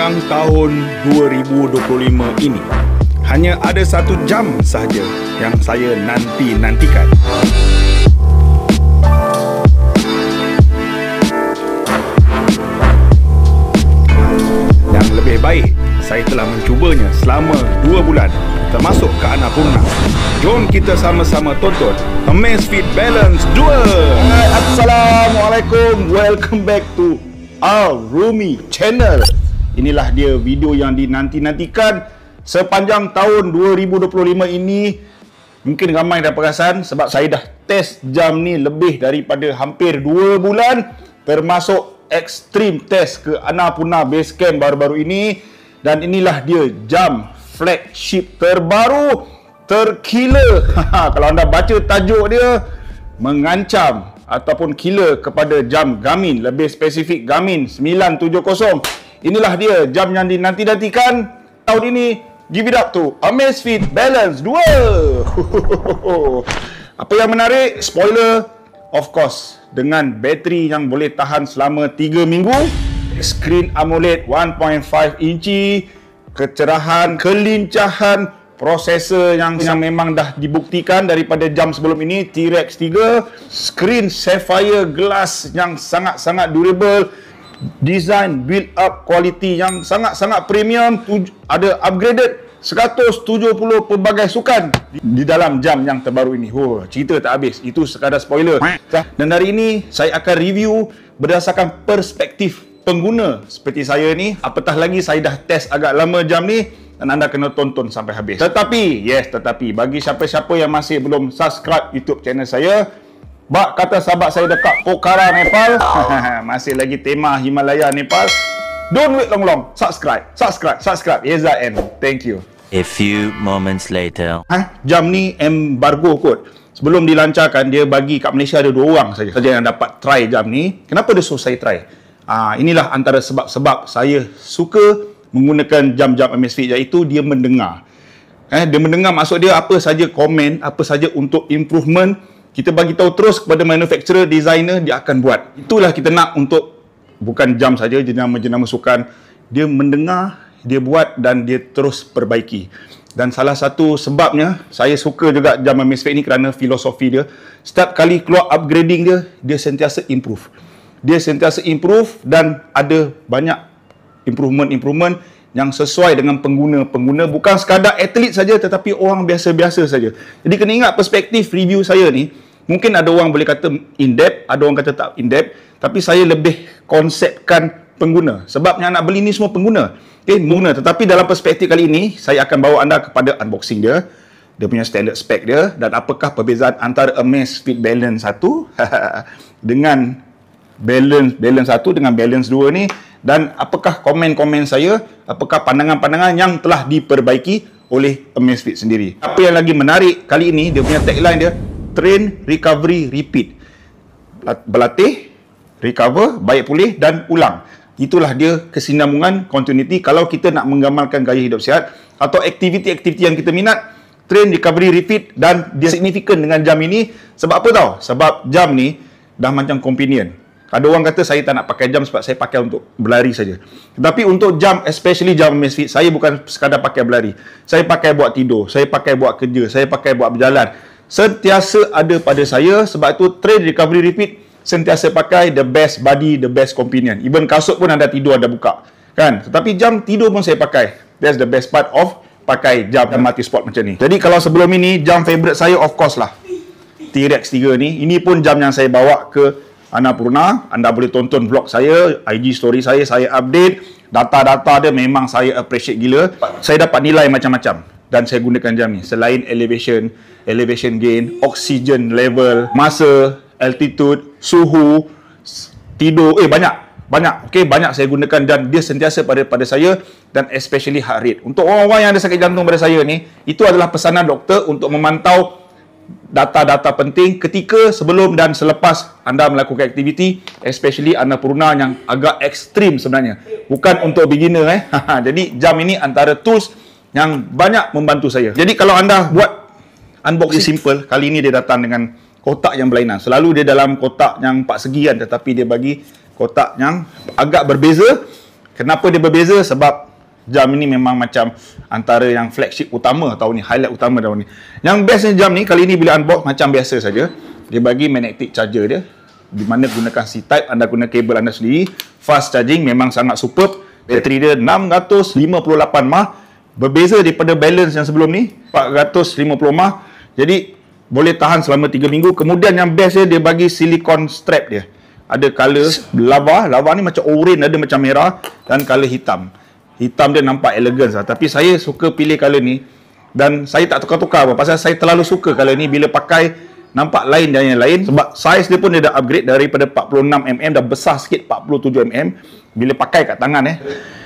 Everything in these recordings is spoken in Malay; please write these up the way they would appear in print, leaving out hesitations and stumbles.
sepanjang tahun 2025 ini. Hanya ada 1 jam sahaja yang saya nantikan. Yang lebih baik, saya telah mencubanya selama 2 bulan, termasuk ke Annapurna. Jom kita sama-sama tonton Amazfit Balance 2. Assalamualaikum, welcome back to Al-Rumi Channel. Inilah dia video yang dinanti-nantikan sepanjang tahun 2025 ini. Mungkin ramai dah perasan sebab saya dah test jam ni lebih daripada hampir 2 bulan, termasuk extreme test ke Annapurna Base Camp baru-baru ini. Dan inilah dia jam flagship terbaru, terkila. Kalau anda baca tajuk dia, mengancam ataupun killer kepada jam Garmin, lebih spesifik Garmin 970. Inilah dia jam yang dinanti-nantikan tahun ini. Give it up to Amazfit Balance 2. Apa yang menarik? Spoiler, of course, dengan bateri yang boleh tahan selama 3 minggu, screen AMOLED 1.5 inci, kecerahan, kelincahan, prosesor yang memang dah dibuktikan daripada jam sebelum ini, T-Rex 3, screen sapphire glass yang sangat-sangat durable, design build up quality yang sangat-sangat premium, ada upgraded 170 pelbagai sukan di dalam jam yang terbaru ini. Cerita tak habis, itu sekadar spoiler. Dan hari ini saya akan review berdasarkan perspektif pengguna seperti saya ni. Apatah lagi saya dah test agak lama jam ni, dan anda kena tonton sampai habis. Tetapi bagi siapa-siapa yang masih belum subscribe YouTube channel saya, bak kata sahabat saya dekat Pokhara, Nepal, masih lagi tema Himalaya, Nepal. Don't wait long. Subscribe. Eza N. Thank you. A few moments later. Jam ni embargo kot. Sebelum dilancarkan, dia bagi kat Malaysia ada 2 orang saja yang dapat try jam ni. Kenapa dia suruh saya try? Inilah antara sebab-sebab saya suka menggunakan jam-jam Amazfit, iaitu dia mendengar. Dia mendengar, maksud dia apa saja komen, apa saja untuk improvement, kita bagi tahu terus kepada manufacturer, designer, dia akan buat. Itulah kita nak untuk bukan jam saja, jenama-jenama sukan. Dia mendengar, dia buat dan dia terus perbaiki. Dan salah satu sebabnya saya suka juga jam Amazfit ni kerana filosofi dia. Setiap kali keluar upgrading dia sentiasa improve. Dia sentiasa improve dan ada banyak improvement yang sesuai dengan pengguna, bukan sekadar atlet saja tetapi orang biasa-biasa saja. Jadi kena ingat perspektif review saya ni. Mungkin ada orang boleh kata in-depth, ada orang kata tak in-depth, tapi saya lebih konsepkan pengguna. Sebabnya nak beli ni semua pengguna. Pengguna. Tetapi dalam perspektif kali ini, saya akan bawa anda kepada unboxing dia punya standard spec dia, dan apakah perbezaan antara Amazfit Balance 1 dengan Balance 1 dengan Balance 2 ni, dan apakah komen-komen saya, apakah pandangan-pandangan yang telah diperbaiki oleh Amazfit sendiri. Apa yang lagi menarik kali ini, dia punya tagline dia, Train, Recovery, Repeat. Berlatih, recover, baik pulih dan ulang. Itulah dia kesinambungan, continuity. Kalau kita nak menggamalkan gaya hidup sihat atau aktiviti-aktiviti yang kita minat, train, recovery, repeat, dan dia signifikan dengan jam ini. Sebab apa tahu? Sebab jam ni dah macam convenient. Ada orang kata saya tak nak pakai jam sebab saya pakai untuk berlari saja. Tetapi untuk jam, especially jam Amazfit, saya bukan sekadar pakai berlari. Saya pakai buat tidur, saya pakai buat kerja, saya pakai buat berjalan. Sentiasa ada pada saya. Sebab itu train, recovery, repeat, sentiasa pakai the best body, the best companion. Even kasut pun anda tidur, anda buka, kan? Tetapi jam tidur pun saya pakai. That's the best part of pakai jam multi-sport macam ni. Jadi kalau sebelum ini, jam favorite saya of course lah T-Rex 3 ni. Ini pun jam yang saya bawa ke Annapurna. Anda boleh tonton vlog saya, IG story saya update. Data-data dia memang saya appreciate gila. Saya dapat nilai macam-macam dan saya gunakan jam ni. Selain elevation gain, oxygen level, masa, altitude, suhu, tidur, banyak. Banyak saya gunakan dan dia sentiasa pada saya, dan especially heart rate. Untuk orang-orang yang ada sakit jantung pada saya ni, itu adalah pesanan doktor untuk memantau data-data penting ketika, sebelum dan selepas anda melakukan aktiviti, especially Annapurna yang agak ekstrim sebenarnya. Bukan untuk beginner. Jadi jam ini antara tools yang banyak membantu saya. Jadi kalau anda buat unboxing simple, kali ini dia datang dengan kotak yang berlainan. Selalu dia dalam kotak yang 4 segi kan, tetapi dia bagi kotak yang agak berbeza. Kenapa dia berbeza? Sebab jam ini memang macam antara yang flagship utama tahun ni, highlight utama tahun ni. Yang bestnya jam ni kali ni bila unbox macam biasa saja. Dia bagi magnetic charger dia, di mana gunakan C-type, anda guna kabel anda sendiri. Fast charging, memang sangat superb. Bateri dia 658 mAh, berbeza daripada balance yang sebelum ni 450 mAh. Jadi boleh tahan selama 3 minggu. Kemudian yang best dia bagi silicone strap dia. Ada color lava ni macam orange, ada macam merah, dan color hitam. Hitam dia nampak elegant lah. Tapi saya suka pilih color ni, dan saya tak tukar-tukar apa, pasal saya terlalu suka color ni. Bila pakai nampak lain dan yang lain. Sebab size dia pun dia dah upgrade daripada 46mm dah besar sikit 47mm bila pakai kat tangan.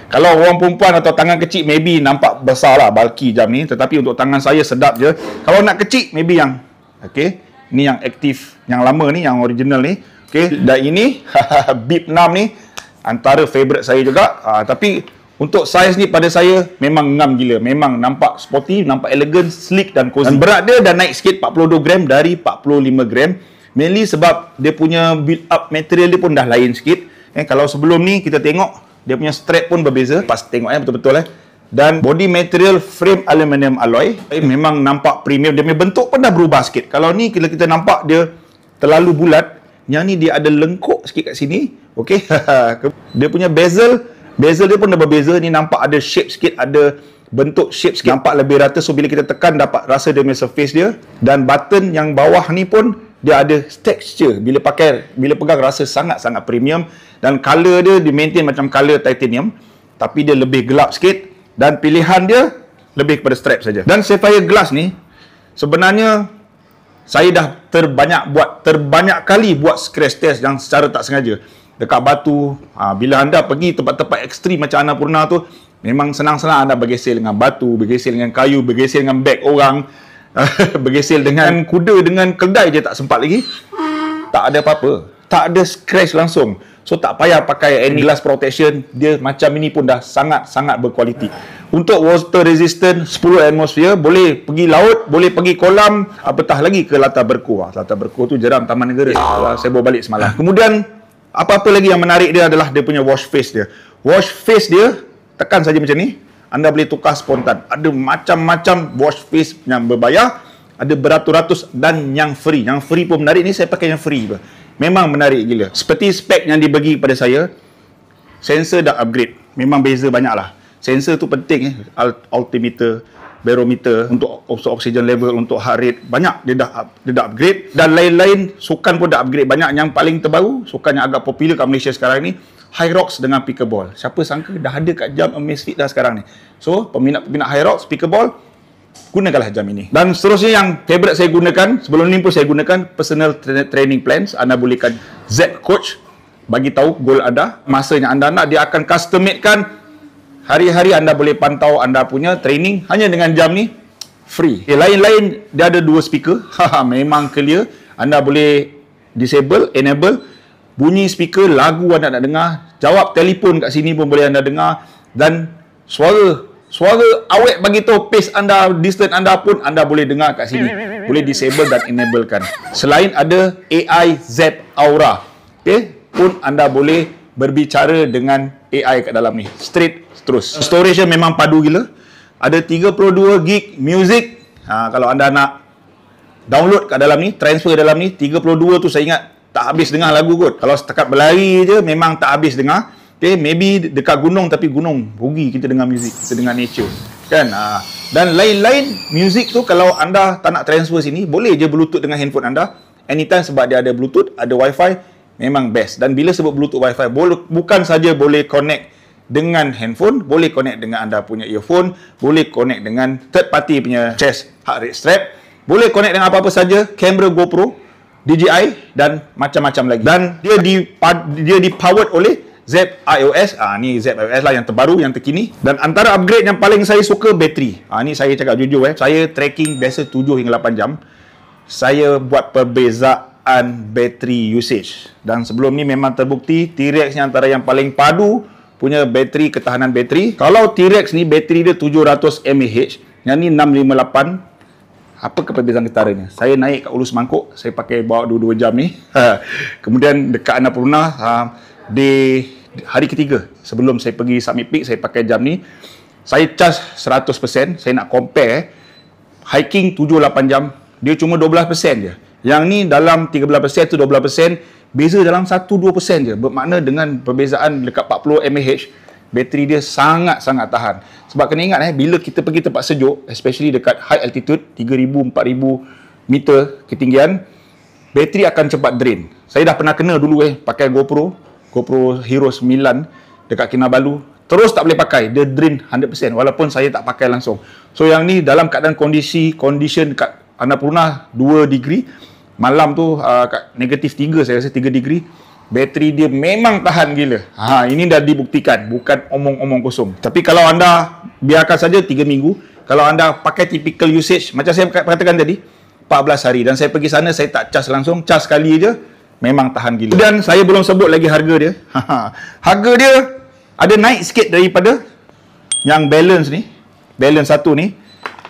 Kalau orang perempuan atau tangan kecil maybe nampak besar lah, bulky jam ni. Tetapi untuk tangan saya sedap je. Kalau nak kecil maybe yang ni yang aktif, yang lama ni, yang original ni. Dan ini Bip 6 ni antara favourite saya juga. Tapi untuk saiz ni pada saya memang ngam gila. Memang nampak sporty, nampak elegan, sleek dan cozy. Dan berat dia dah naik sikit 42 gram dari 45 gram. Mainly sebab dia punya build up material dia pun dah lain sikit. Kalau sebelum ni kita tengok dia punya strap pun berbeza. Pas tengok betul-betul. Dan body material frame aluminium alloy. Memang nampak premium. Dia punya bentuk pun dah berubah sikit. Kalau ni kita nampak dia terlalu bulat. Yang ni dia ada lengkuk sikit kat sini. Dia punya bezel dia pun dah berbeza. Ni nampak ada shape sikit, ada bentuk shape sikit, nampak lebih rata. So bila kita tekan dapat rasa dia punya surface dia. Dan button yang bawah ni pun dia ada texture. Bila pegang rasa sangat-sangat premium. Dan color dia di maintain macam color titanium, tapi dia lebih gelap sikit. Dan pilihan dia lebih kepada strap saja. Dan sapphire glass ni sebenarnya saya dah terbanyak kali buat crash test yang secara tak sengaja dekat batu. Bila anda pergi tempat-tempat ekstrim macam Annapurna tu, memang senang-senang anda bergesel dengan batu, bergesel dengan kayu, bergesel dengan beg orang, bergesel dengan kuda, dengan keldai je tak sempat lagi. Tak ada apa-apa, tak ada scratch langsung. So tak payah pakai any glass protection. Dia macam ini pun dah sangat-sangat berkualiti. Untuk water resistant 10 atmosphere, boleh pergi laut, boleh pergi kolam, apatah lagi ke latar berkuah. Latar berkuah tu jeram Taman Negara. Saya bawa balik semalam. Kemudian apa-apa lagi yang menarik dia adalah dia punya wash face dia. Wash face dia, tekan saja macam ni, anda boleh tukar spontan. Ada macam-macam wash face yang berbayar, ada beratus-ratus, dan yang free. Yang free pun menarik. Ni saya pakai yang free. Memang menarik gila. Seperti spek yang dibagi kepada saya, sensor dah upgrade. Memang beza banyak lah. Sensor tu penting. Altimeter, barometer, untuk oxygen level, untuk heart rate, banyak dia dah upgrade. Dan lain-lain sukan pun dah upgrade banyak. Yang paling terbaru, sukan yang agak popular kat Malaysia sekarang ni, Hyrox dengan Pickleball. Siapa sangka dah ada kat jam Amazfit dah sekarang ni. So peminat-peminat Hyrox, Pickleball, gunakanlah jam ini. Dan seterusnya yang favourite saya gunakan, sebelum ni pun saya gunakan personal training plans. Anda bolehkan Z Coach bagi tahu goal anda, masa yang anda nak, dia akan custom made kan. Hari-hari anda boleh pantau anda punya training hanya dengan jam ni, free. Lain-lain dia ada 2 speaker. Memang clear. Anda boleh disable, enable. Bunyi speaker, lagu anda nak dengar. Jawab telefon kat sini pun boleh anda dengar. Dan suara awet bagi tahu pace anda, distance anda pun anda boleh dengar kat sini. Boleh disable dan enablekan. Selain ada AI Z Aura, pun anda boleh berbicara dengan AI kat dalam ni. Straight terus. Storage memang padu gila. Ada 32 gig music. Kalau anda nak download kat dalam ni, transfer dalam ni, 32 tu saya ingat tak habis dengar lagu kot. Kalau setakat berlari je memang tak habis dengar. Maybe dekat gunung, tapi gunung rugi kita dengar music, kita dengar nature kan. Dan lain-lain music tu kalau anda tak nak transfer sini, boleh je bluetooth dengan handphone anda anytime, sebab dia ada bluetooth, ada wifi. Memang best. Dan bila sebut bluetooth wifi, bukan saja boleh connect dengan handphone, boleh connect dengan anda punya earphone, boleh connect dengan third party punya chest heart rate strap, boleh connect dengan apa-apa saja, kamera GoPro, DJI dan macam-macam lagi. Dan dia powered oleh ZIOS. Ni ZIOS lah yang terbaru, yang terkini. Dan antara upgrade yang paling saya suka, bateri. Ni saya cakap jujur, saya tracking biasa 7 hingga 8 jam. Saya buat perbezaan bateri usage. Dan sebelum ni memang terbukti T-Rex ni antara yang paling padu punya bateri, ketahanan bateri. Kalau T-Rex ni bateri dia 700 mAh, yang ni 658. Apa perbezaan ketaranya? Saya naik kat Ulu Semangkuk, saya pakai bawa 2 jam ni. Kemudian dekat Annapurna, hari ketiga sebelum saya pergi submit peak, saya pakai jam ni. Saya charge 100%, saya nak compare. Hiking 7-8 jam, dia cuma 12% je. Yang ni dalam 13% tu 12%, beza dalam 1-2% je. Bermakna dengan perbezaan dekat 40 mAh, bateri dia sangat-sangat tahan. Sebab kena ingat bila kita pergi tempat sejuk, especially dekat high altitude, 3,000-4,000 meter ketinggian, bateri akan cepat drain. Saya dah pernah kena dulu pakai GoPro Hero 9 dekat Kinabalu. Terus tak boleh pakai, dia drain 100% walaupun saya tak pakai langsung. So yang ni dalam keadaan condition kat Annapurna 2 degree, malam tu kat negatif 3, saya rasa 3 degree, bateri dia memang tahan gila. Ini dah dibuktikan, bukan omong-omong kosong. Tapi kalau anda biarkan saja 3 minggu, kalau anda pakai typical usage, macam saya katakan tadi, 14 hari, dan saya pergi sana, saya tak charge langsung, charge sekali je, memang tahan gila. Dan saya belum sebut lagi harga dia. Harga dia ada naik sikit daripada yang balance ni. Balance satu ni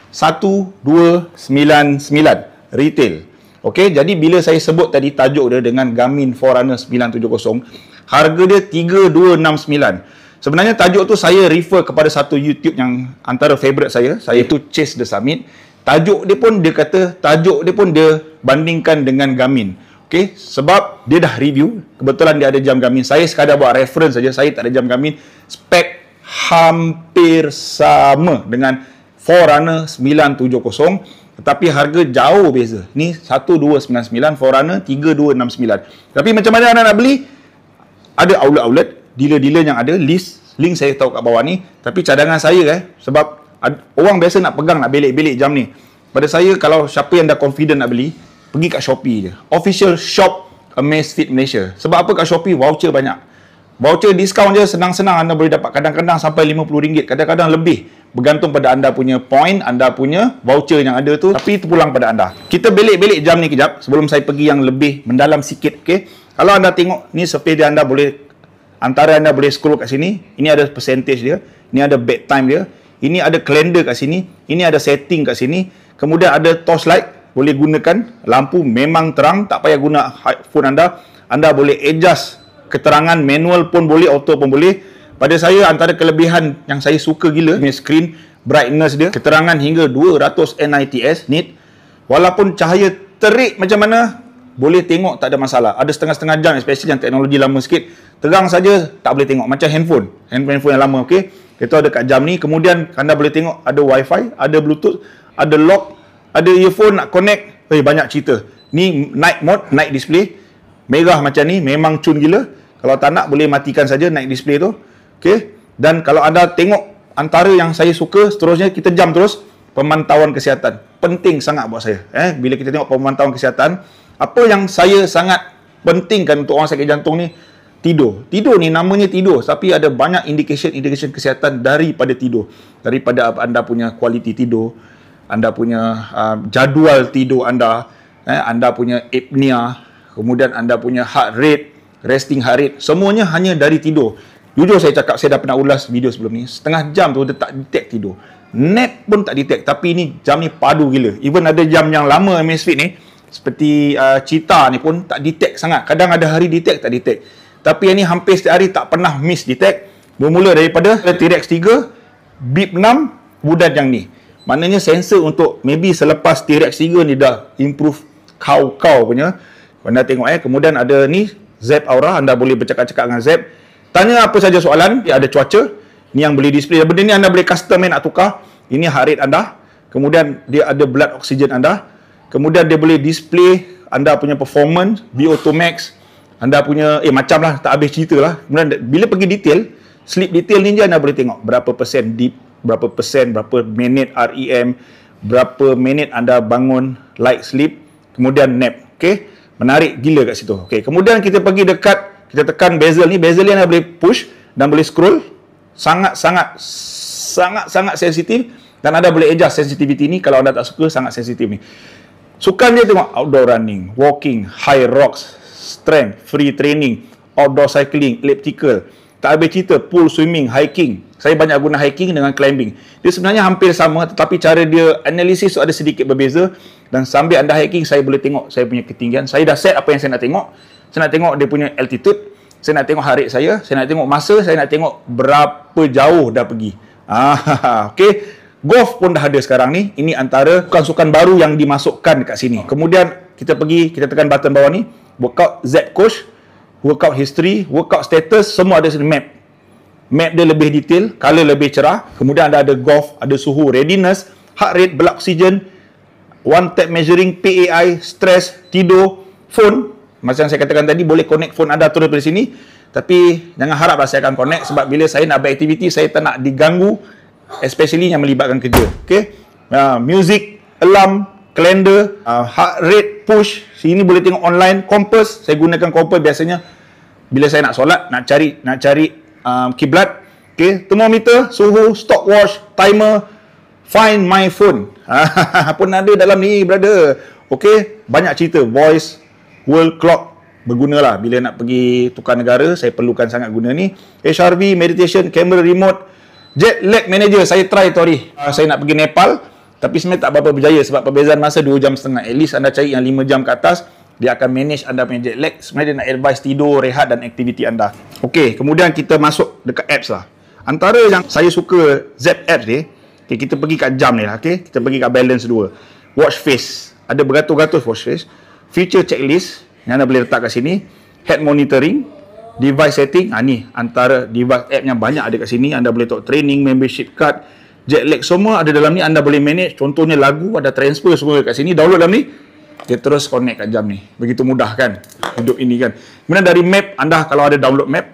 1299 retail. Okey, jadi bila saya sebut tadi tajuk dia dengan Garmin Forerunner 970, harga dia 3269. Sebenarnya tajuk tu saya refer kepada satu YouTube yang antara favorite saya iaitu Chase the Summit. Tajuk dia pun dia bandingkan dengan Garmin. Okey, sebab dia dah review, kebetulan dia ada jam Garmin. Saya sekadar buat reference saja, saya tak ada jam Garmin. Spek hampir sama dengan Forerunner 970, tetapi harga jauh beza. Ni 1299, Forerunner 3269. Tapi macam mana anda nak beli? Ada outlet-outlet, dealer-dealer yang ada, link saya tahu kat bawah ni. Tapi cadangan saya sebab orang biasa nak pegang, nak belik-belik jam ni. Pada saya, kalau siapa yang dah confident nak beli, pergi kat Shopee je. Official shop Amazfit Malaysia. Sebab apa kat Shopee? Voucher banyak. Voucher diskaun je senang-senang anda boleh dapat, kadang-kadang sampai RM50, kadang-kadang lebih. Bergantung pada anda punya point, anda punya voucher yang ada tu. Tapi itu pulang pada anda. Kita belik-belik jam ni kejap sebelum saya pergi yang lebih mendalam sikit. Okay? Kalau anda tengok ni survey dia, anda boleh, antara anda boleh scroll kat sini. Ini ada percentage dia, ini ada bedtime dia, ini ada calendar kat sini, ini ada setting kat sini. Kemudian ada torchlight, boleh gunakan lampu memang terang, tak payah guna phone anda. Anda boleh adjust keterangan, manual pun boleh, auto pun boleh. Pada saya, antara kelebihan yang saya suka gila, ni screen brightness dia, keterangan hingga 200 nits nit. Walaupun cahaya terik macam mana, boleh tengok, tak ada masalah. Ada setengah-setengah jam, especially yang teknologi lama sikit, terang saja tak boleh tengok, macam handphone yang lama. Okay, itu ada kat jam ni. Kemudian anda boleh tengok ada wifi, ada bluetooth, ada lock, ada earphone nak connect. Banyak cerita. Ni night mode, night display. Merah macam ni, memang cun gila. Kalau tak nak, boleh matikan saja night display tu. Okay. Dan kalau anda tengok, antara yang saya suka, seterusnya kita jam terus, pemantauan kesihatan. Penting sangat buat saya. Bila kita tengok pemantauan kesihatan, apa yang saya sangat pentingkan untuk orang sakit jantung ni, tidur. Tidur ni namanya tidur, tapi ada banyak indikasi kesihatan daripada tidur. Daripada anda punya kualiti tidur, anda punya jadual tidur anda, anda punya apnea, kemudian anda punya heart rate, resting heart rate, semuanya hanya dari tidur. Jujur saya cakap, saya dah pernah ulas video sebelum ni, setengah jam tu dia tak detect tidur. Nap pun tak detect, tapi ni jam ni padu gila. Even ada jam yang lama Amazfit ni, seperti Cheetah ni pun tak detect sangat. Kadang ada hari detect, tak detect. Tapi yang ni hampir setiap hari tak pernah miss detect. Bermula daripada T-Rex 3, BIP 6, kemudian yang ni. Maknanya sensor untuk maybe selepas T-Rex 3 ni dah improve kau punya. Anda tengok kemudian ada ni Zepp Aura, anda boleh bercakap-cakap dengan Zepp. Tanya apa saja soalan, dia ada cuaca. Ni yang boleh display. Benda ni anda boleh custom nak tukar. Ini heart rate anda. Kemudian dia ada blood oxygen anda. Kemudian dia boleh display anda punya performance, VO2 max. Anda punya macam lah, tak habis cerita lah. Kemudian bila pergi detail, sleep detail ni je anda boleh tengok berapa persen deep, berapa persen, berapa minit REM, berapa minit anda bangun light sleep, kemudian nap. Okey, menarik gila kat situ. Okey, kemudian kita pergi dekat, kita tekan bezel ni anda boleh push dan boleh scroll. Sangat sensitif, dan anda boleh adjust sensitivity ni kalau anda tak suka sangat sensitif ni. Sukan dia tengok outdoor running, walking, high rocks, strength, free training, outdoor cycling, elliptical. Tak habis cerita, pool swimming, hiking. Saya banyak guna hiking dengan climbing. Dia sebenarnya hampir sama, tetapi cara dia analisis tu ada sedikit berbeza. Dan sambil anda hiking, saya boleh tengok saya punya ketinggian. Saya dah set apa yang saya nak tengok. Saya nak tengok dia punya altitude. Saya nak tengok heart rate saya nak tengok masa, saya nak tengok berapa jauh dah pergi. Okey. Golf pun dah ada sekarang ni. Ini antara sukan baru yang dimasukkan dekat sini. Kemudian kita pergi, kita tekan button bawah ni, workout Z coach, workout history, workout status, semua ada sini map. Map dia lebih detail, color lebih cerah. Kemudian ada golf, ada suhu, readiness, heart rate, blood oxygen, one tap measuring, PAI, stress, tidur, phone. Macam yang saya katakan tadi, boleh connect phone anda terus dari sini. Tapi jangan haraplah saya akan connect, sebab bila saya nak beraktiviti, saya tak nak diganggu, especially yang melibatkan kerja. Okay? Music, alarm, kalender, heart rate, push. Sini boleh tengok online. Compass, saya gunakan compass biasanya bila saya nak solat, nak cari kiblat. Okay? Thermometer, suhu, stopwatch, timer, find my phone. Pun ada dalam ni, brother. Okay? Banyak cerita. Voice, world clock, bergunalah bila nak pergi tukar negara. Saya perlukan sangat guna ni. HRV, meditation, camera remote, jet lag manager. Saya try tu hari. Saya nak pergi Nepal, tapi sebenarnya tak berapa berjaya sebab perbezaan masa 2 jam setengah. At least anda cari yang 5 jam ke atas, dia akan manage anda punya jet lag. Sebenarnya dia nak advise tidur, rehat dan aktiviti anda. Okey, kemudian kita masuk dekat apps lah. Antara yang saya suka Zepp apps ni, okay, kita pergi kat jam ni lah. Okay? Kita pergi kat balance 2. Watch face. Ada beratus-ratus watch face. Feature checklist yang anda boleh letak kat sini. Head monitoring, device setting. Ni antara device app yang banyak ada kat sini. Anda boleh tahu training, membership card, jet lag, semua ada dalam ni. Anda boleh manage. Contohnya lagu, ada transfer semua kat sini. Download dalam ni, dia terus connect kat jam ni. Begitu mudah kan hidup ini kan. Kemudian dari map, anda kalau ada download map,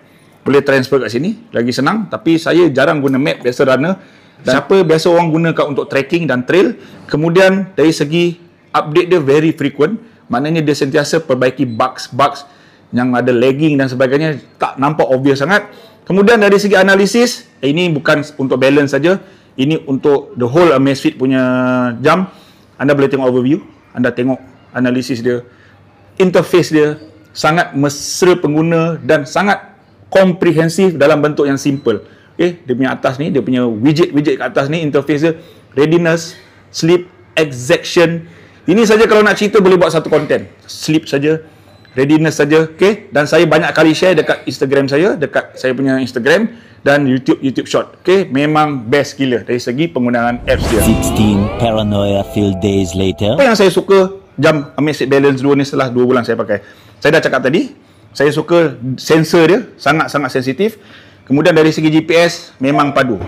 boleh transfer kat sini. Lagi senang. Tapi saya jarang guna map, biasa runner. Siapa biasa orang gunakan untuk tracking dan trail. Kemudian dari segi update dia very frequent. Maknanya dia sentiasa perbaiki bugs yang ada lagging dan sebagainya, tak nampak obvious sangat. Kemudian dari segi analisis, ini bukan untuk balance saja, ini untuk the whole Amazfit punya jam. Anda boleh tengok overview, anda tengok analisis dia, interface dia sangat mesra pengguna dan sangat komprehensif dalam bentuk yang simple. Okay, dia punya atas ni, dia punya widget kat atas ni, interface dia, readiness, sleep, exaction. Ini saja kalau nak cerita boleh buat satu konten. Sleep saja, readiness saja, okay? Dan saya banyak kali share dekat Instagram saya, dekat saya punya Instagram dan YouTube Short. Okay? Memang best gila dari segi penggunaan apps dia. 16 paranoia filled days later. Apa yang saya suka jam Amazfit Balance 2 ni setelah 2 bulan saya pakai? Saya dah cakap tadi, saya suka sensor dia, sangat-sangat sensitif. Kemudian dari segi GPS, memang padu.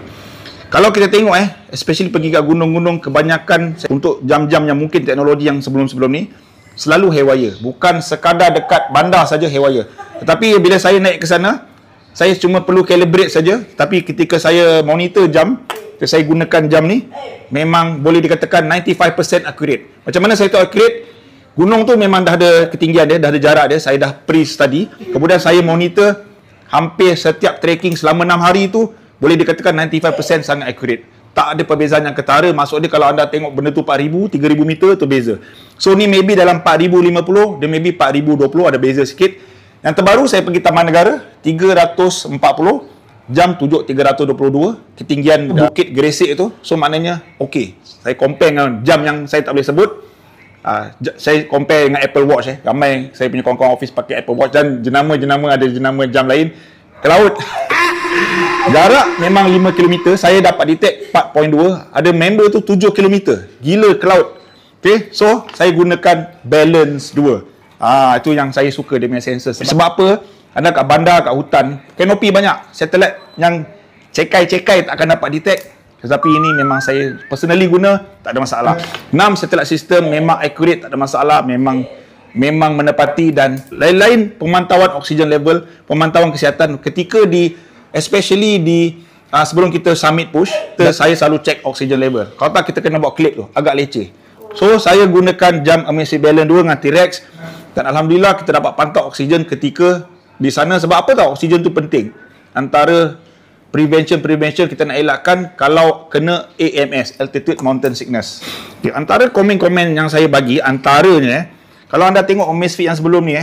Kalau kita tengok especially pergi ke gunung-gunung, kebanyakan untuk jam-jam yang mungkin teknologi yang sebelum-sebelum ni selalu haywire. Bukan sekadar dekat bandar saja haywire. Tetapi bila saya naik ke sana, saya cuma perlu calibrate saja. Tapi ketika saya monitor jam, saya gunakan jam ni, memang boleh dikatakan 95% accurate. Macam mana saya tahu accurate? Gunung tu memang dah ada ketinggian dia, dah ada jarak dia, saya dah pre-study. Kemudian saya monitor hampir setiap tracking selama 6 hari tu, boleh dikatakan 95% sangat accurate. Tak ada perbezaan yang ketara. Maksud dia kalau anda tengok benda tu 4,000, 3,000 meter tu beza. So ni maybe dalam 4,050, dia maybe 4,020 ada beza sikit. Yang terbaru saya pergi Taman Negara 340, jam 7.322, ketinggian Bukit Gresik tu. So maknanya okey. Saya compare dengan jam yang saya tak boleh sebut. Saya compare dengan Apple Watch. Ramai saya punya kawan-kawan office pakai Apple Watch dan jenama-jenama ada jenama jam lain ke laut. Jarak memang 5 km. Saya dapat detect 4.2. Ada member tu 7 km. Gila ke laut. Okay, so saya gunakan Balance 2. Itu yang saya suka dia punya sensor. Sebab apa? Anda kat bandar, kat hutan, kanopi banyak. Satellite yang cekai-cekai tak akan dapat detect. Tetapi ini memang saya personally guna, tak ada masalah. 6 satellite system memang accurate, tak ada masalah. Memang menepati dan lain-lain pemantauan oksigen level, pemantauan kesihatan ketika especially sebelum kita submit push, saya selalu check oksigen level. Kalau tak kita kena buat klik tu, agak leceh. So saya gunakan jam Amazfit Balance 2 dengan T-Rex dan alhamdulillah kita dapat pantau oksigen ketika di sana. Sebab apa tahu oksigen tu penting. Antara prevention kita nak elakkan kalau kena AMS, Altitude Mountain Sickness. Okay, antara komen-komen yang saya bagi antaranya kalau anda tengok Amazfit yang sebelum ni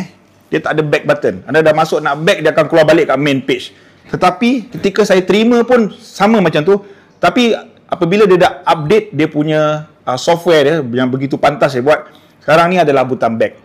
dia tak ada back button. Anda dah masuk nak back, dia akan keluar balik kat main page. Tetapi ketika saya terima pun sama macam tu. Tapi apabila dia dah update dia punya software dia yang begitu pantas saya buat, sekarang ni adalah butang back.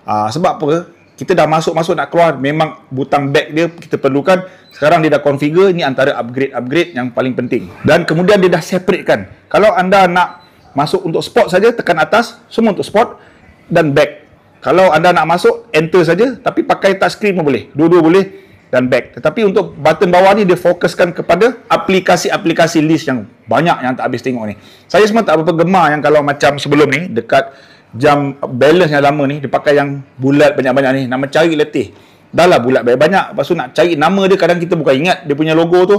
Sebab apa? kita dah masuk nak keluar, memang butang back dia kita perlukan. Sekarang dia dah configure, ni antara upgrade yang paling penting. Dan kemudian dia dah separatekan. Kalau anda nak masuk untuk sport saja, tekan atas, semua untuk sport dan back. Kalau anda nak masuk, enter saja, tapi pakai touchscreen pun boleh. Dua-dua boleh dan back. Tetapi untuk button bawah ni dia fokuskan kepada aplikasi-aplikasi list yang banyak yang tak habis tengok ni. Saya semua tak berapa gemar yang kalau macam sebelum ni dekat jam balance yang lama ni dia pakai yang bulat banyak-banyak ni, nama cari letih. Dah lah bulat banyak-banyak, lepas tu nak cari nama dia kadang kita bukan ingat dia punya logo tu.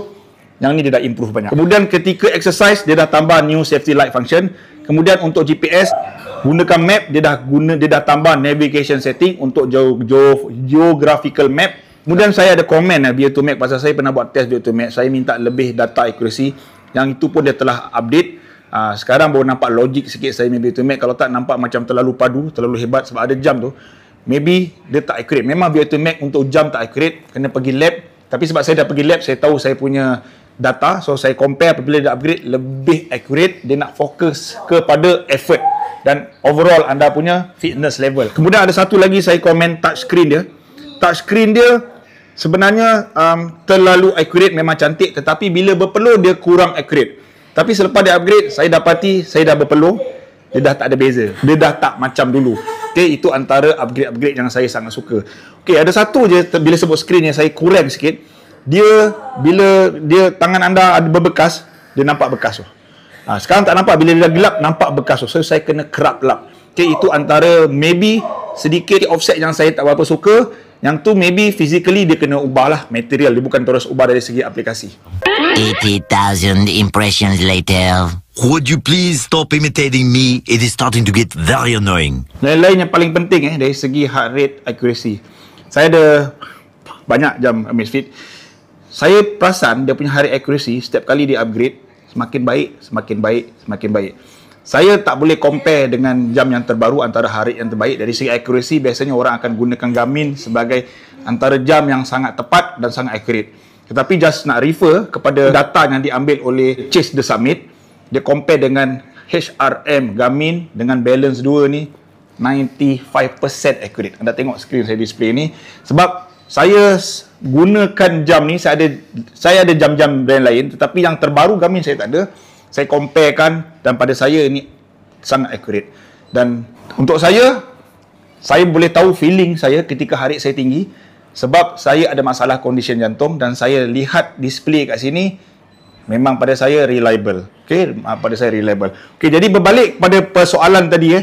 Yang ni dia dah improve banyak. Kemudian ketika exercise dia dah tambah new safety light function. Kemudian untuk GPS gunakan map, dia dah tambah navigation setting untuk geographical map. Kemudian saya ada komen VO2max pasal saya pernah buat test VO2max. Saya minta lebih data accuracy. Yang itu pun dia telah update. Sekarang baru nampak logik sikit saya main VO2max. Kalau tak nampak macam terlalu padu, terlalu hebat sebab ada jam tu. Maybe dia tak accurate. Memang VO2max untuk jam tak accurate, kena pergi lab. Tapi sebab saya dah pergi lab, saya tahu saya punya data. So saya compare apabila dia upgrade lebih accurate. Dia nak fokus kepada effort dan overall anda punya fitness level. Kemudian ada satu lagi saya komen touchscreen dia. Touchscreen dia sebenarnya terlalu accurate, memang cantik, tetapi bila berpeluh dia kurang accurate. Tapi selepas dia upgrade, saya dapati saya dah berpeluh, dia dah tak ada beza. Dia dah tak macam dulu. Okay, itu antara upgrade yang saya sangat suka. Okay, ada satu je bila sebut screen yang saya kurang sikit. Dia bila dia tangan anda ada berbekas, dia nampak bekas tu. Sekarang tak nampak, bila dia dah gelap nampak bekas tu. So saya kena kerap lap. Okay, itu antara maybe sedikit offset yang saya tak berapa suka. Yang tu maybe physically dia kena ubahlah material, dia bukan terus ubah dari segi aplikasi. 80,000 impressions later. Would you please stop imitating me? It is starting to get very annoying. Lain-lain yang paling penting dari segi heart rate accuracy. Saya ada banyak jam Amazfit. Saya perasan dia punya heart rate accuracy setiap kali dia upgrade semakin baik. Saya tak boleh compare dengan jam yang terbaru antara heart rate yang terbaik. Dari segi accuracy biasanya orang akan gunakan Garmin sebagai antara jam yang sangat tepat dan sangat accurate. Tetapi just nak refer kepada data yang diambil oleh Chase the Summit, dia compare dengan HRM Garmin dengan Balance 2 ni 95% accurate. Anda tengok skrin saya display ni. Sebab saya gunakan jam ni, saya ada jam-jam brand lain, tetapi yang terbaru Garmin saya tak ada. Saya comparekan dan pada saya ini sangat accurate. Dan untuk saya boleh tahu feeling saya ketika heart rate saya tinggi sebab saya ada masalah condition jantung dan saya lihat display kat sini memang pada saya reliable. Okey, pada saya reliable. Okey, jadi berbalik pada persoalan tadi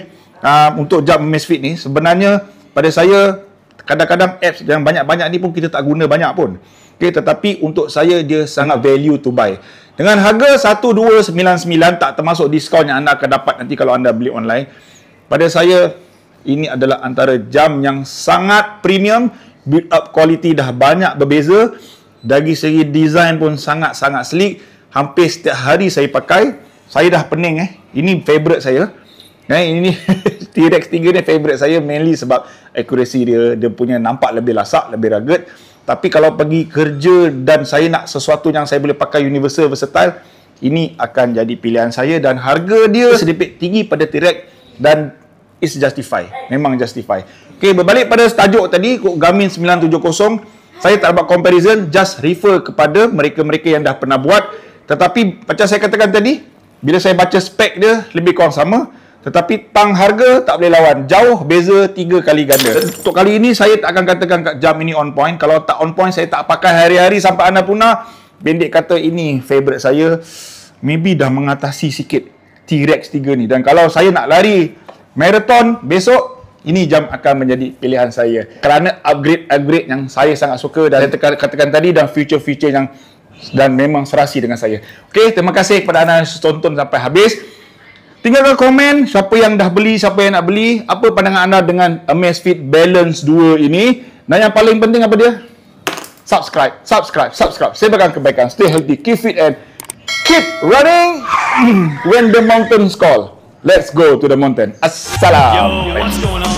untuk jam Amazfit ni, sebenarnya pada saya kadang-kadang apps yang banyak-banyak ni pun kita tak guna banyak pun. Okey, tetapi untuk saya dia sangat value to buy. Dengan harga 1299 tak termasuk diskaun yang anda akan dapat nanti kalau anda beli online. Pada saya ini adalah antara jam yang sangat premium, build up quality dah banyak berbeza. Dari segi design pun sangat-sangat sleek. Hampir setiap hari saya pakai. Saya dah pening Ini favorite saya. Ini T-Rex 3 ni favorite saya mainly sebab accuracy dia punya nampak lebih lasak, lebih rugged. Tapi kalau pergi kerja dan saya nak sesuatu yang saya boleh pakai universal, versatile, ini akan jadi pilihan saya dan harga dia sedikit tinggi pada T-Rex dan is justify. Memang justify. Okey, berbalik pada tajuk tadi, Garmin 970, saya tak buat comparison, just refer kepada mereka-mereka yang dah pernah buat. Tetapi macam saya katakan tadi, bila saya baca spek dia lebih kurang sama. Tetapi tang harga tak boleh lawan. Jauh beza 3 kali ganda. Untuk kali ini saya tak akan katakan kat jam ini on point. Kalau tak on point saya tak pakai hari-hari sampai Annapurna. Pendek kata ini favorite saya. Maybe dah mengatasi sikit T-Rex 3 ni. Dan kalau saya nak lari marathon besok, ini jam akan menjadi pilihan saya. Kerana upgrade yang saya sangat suka dan saya katakan tadi dan feature-feature yang dan memang serasi dengan saya. Okey, terima kasih kepada anda yang tonton sampai habis. Tinggalkan komen siapa yang dah beli, siapa yang nak beli, apa pandangan anda dengan Amazfit Balance 2 ini. Dan yang paling penting apa dia? Subscribe. Saya bakal kebaikan. Stay healthy, keep fit and keep running when the mountains call. Let's go to the mountain. Assalam. Yo, what's going on?